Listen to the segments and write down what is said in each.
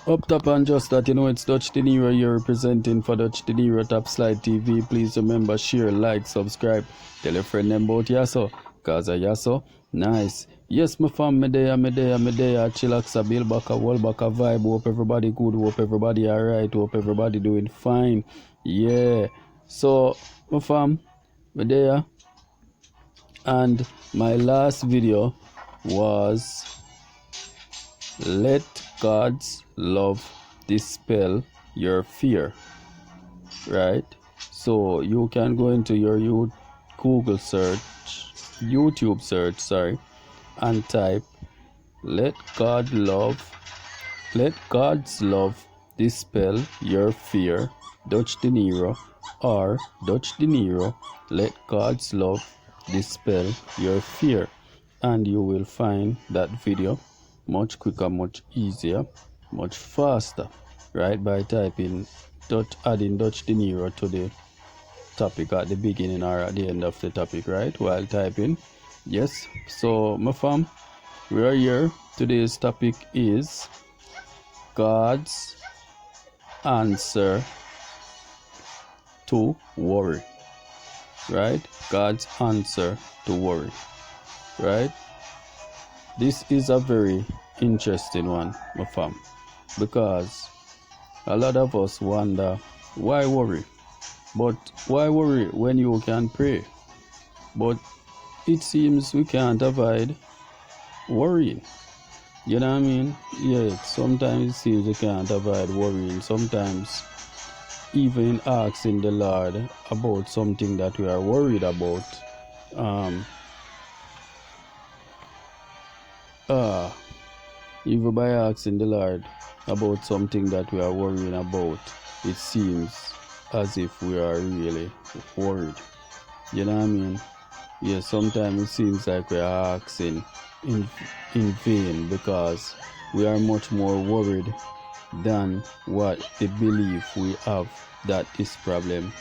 Up top and just that, it's DUTCHdinero here representing for DUTCHdinero Top Slide TV. Please remember, share, like, subscribe. Tell a friend them about Yaso, cause a Yaso, nice. Yes, my fam, me there, chillax, a build back, a wall back, a vibe. Hope everybody good, hope everybody alright, hope everybody doing fine. Yeah, so, my fam, me there. And my last video was let God's love dispel your fear, right? So you can go into your YouTube search, and type let God's love dispel your fear, DUTCHdinero, or DUTCHdinero, let God's love dispel your fear, and you will find that video much quicker, much easier, much faster, right? By typing adding DUTCHdinero to the topic at the beginning or at the end of the topic, right? While typing, yes. So, my fam, we are here. Today's topic is God's answer to worry, right? God's answer to worry, right? This is a very interesting one, my fam, because a lot of us wonder why worry. But why worry when you can pray? But it seems we can't avoid worrying. You know what I mean? Yeah, sometimes it seems we can't avoid worrying. Sometimes even asking the Lord about something that we are worried about. Even by asking the Lord about something that we are worrying about, it seems as if we are really worried. You know what I mean? Yeah, sometimes it seems like we are asking in vain, because we are much more worried than what the belief we have that this problem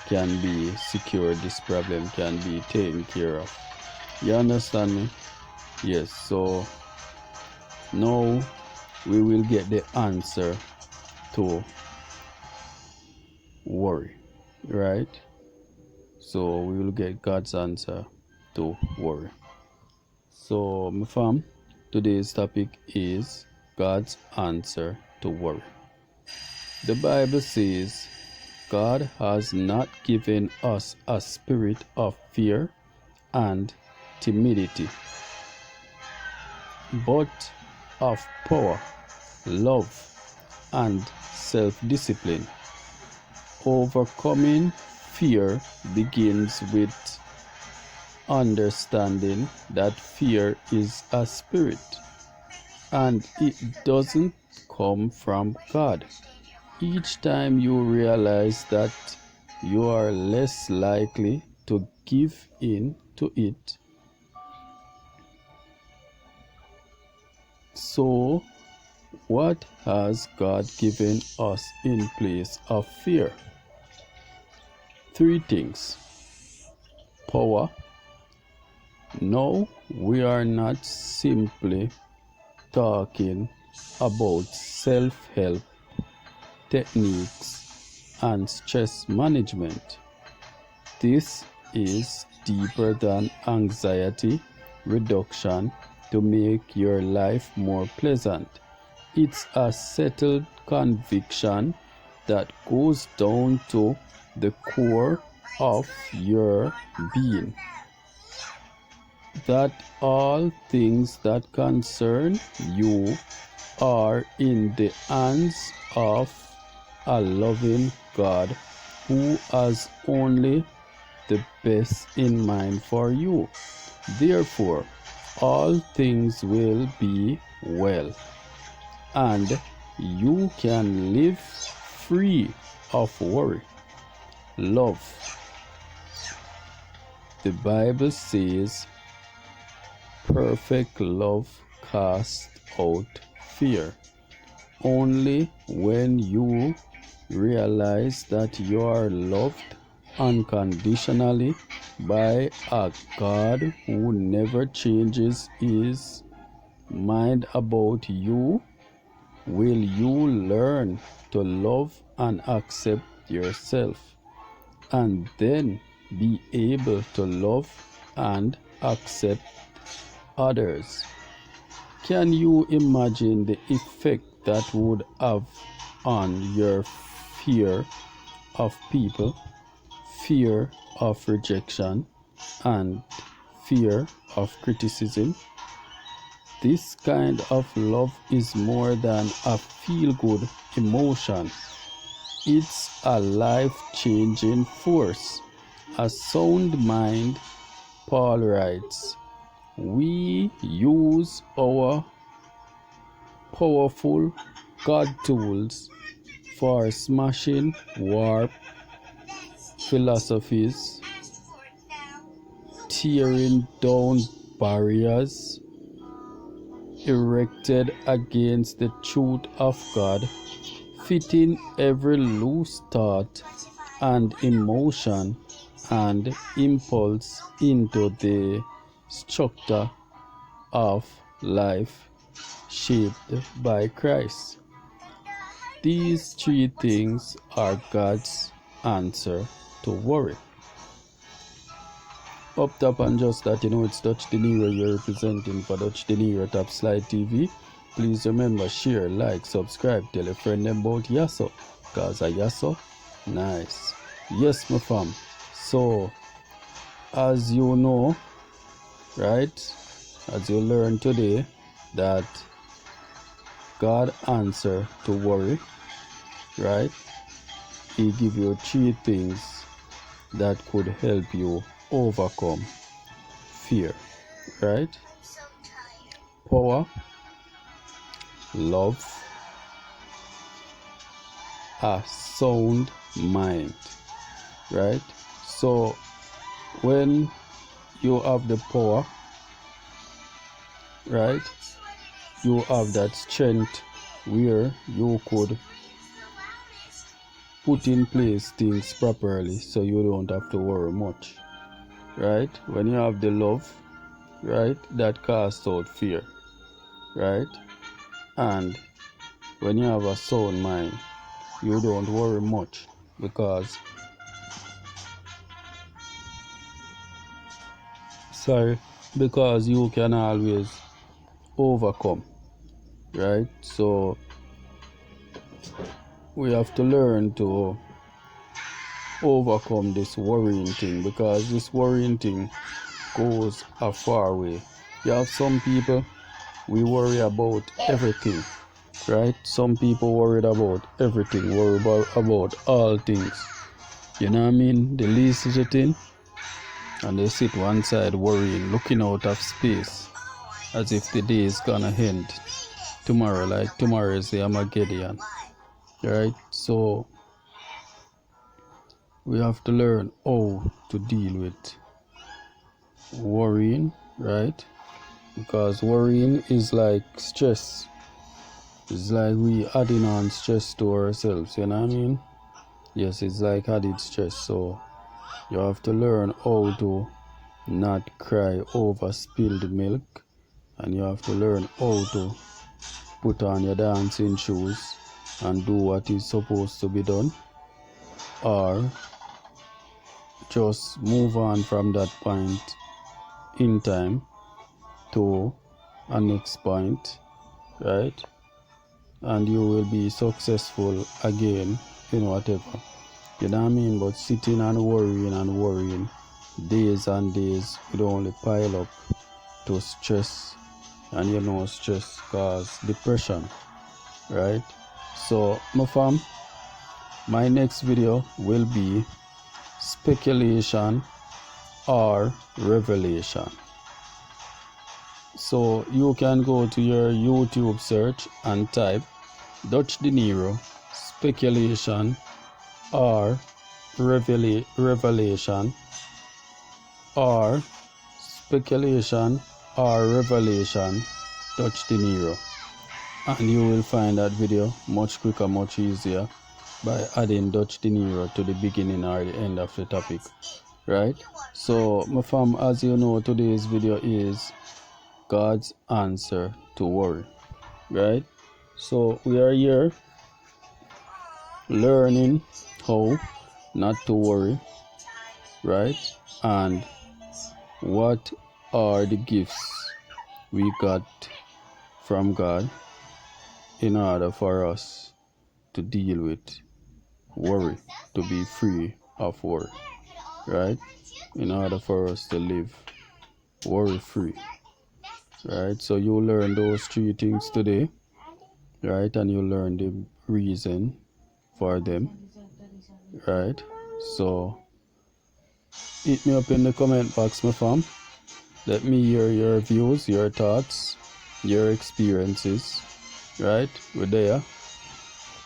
can be secured, this problem can be taken care of. You understand me? Yes, so now we will get the answer to worry, right? So we will get God's answer to worry. So, my fam, today's topic is God's answer to worry. The Bible says God has not given us a spirit of fear and timidity, but of power, love, and self-discipline. Overcoming fear begins with understanding that fear is a spirit and it doesn't come from God. Each time you realize that, you are less likely to give in to it. So, what has God given us in place of fear? 3 things. Power. No, we are not simply talking about self-help techniques and stress management. This is deeper than anxiety reduction to make your life more pleasant. It's a settled conviction that goes down to the core of your being, that all things that concern you are in the hands of a loving God who has only the best in mind for you. Therefore, all things will be well, and you can live free of worry. Love. The Bible says, perfect love casts out fear. Only when you realize that you are loved unconditionally by a God who never changes his mind about you, will you learn to love and accept yourself, and then be able to love and accept others? Can you imagine the effect that would have on your fear of people, fear of rejection, and fear of criticism? This kind of love is more than a feel-good emotion. It's a life-changing force. A sound mind, Paul writes, we use our powerful God tools for smashing warped philosophies, tearing down barriers erected against the truth of God, fitting every loose thought and emotion and impulse into the structure of life shaped by Christ. These three things are God's answer to worry. Up top and just that, it's DUTCHdinero you're representing for DUTCHdinero Top Slide TV. Please remember, share, like, subscribe, tell a friend about Yasso, cause a Yasso nice. Yes, my fam. So, as you know, right, as you learn today, that God answer to worry, right? He give you three things that could help you overcome fear, right? Power, love, a sound mind, right? So when you have the power, right, you have that strength where you could put in place things properly, so you don't have to worry much, right? When you have the love, right, that casts out fear, right? And when you have a sound mind, you don't worry much because you can always overcome, right? So we have to learn to overcome this worrying thing, because this worrying thing goes a far way. You have some people, we worry about everything, right? Some people worried about everything, worry about all things. You know what I mean? The least little thing, and they sit one side worrying, looking out of space, as if the day is gonna end tomorrow, like tomorrow is the Armageddon, right? So we have to learn how to deal with worrying, right? Because worrying is like stress. It's like we adding on stress to ourselves, you know what I mean? Yes, it's like added stress. So you have to learn how to not cry over spilled milk, and you have to learn how to put on your dancing shoes and do what is supposed to be done, or just move on from that point in time to a next point, right? And you will be successful again in whatever, you know what I mean? But sitting and worrying days and days would only pile up to stress, and stress cause depression, right? So my fam, my next video will be speculation or revelation. So you can go to your YouTube search and type DUTCHdinero speculation or revelation, or speculation or revelation DUTCHdinero, and you will find that video much quicker, much easier by adding DUTCHdinero to the beginning or the end of the topic, right? So my fam, as you know, today's video is God's answer to worry, right? So we are here learning how not to worry, right? And what are the gifts we got from God in order for us to deal with worry, to be free of worry, right? In order for us to live worry free, right? So you learn those three things today, right? And you learn the reason for them, right? So hit me up in the comment box, my fam. Let me hear your views, your thoughts, your experiences, right? We're there,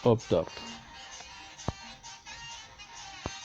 up top.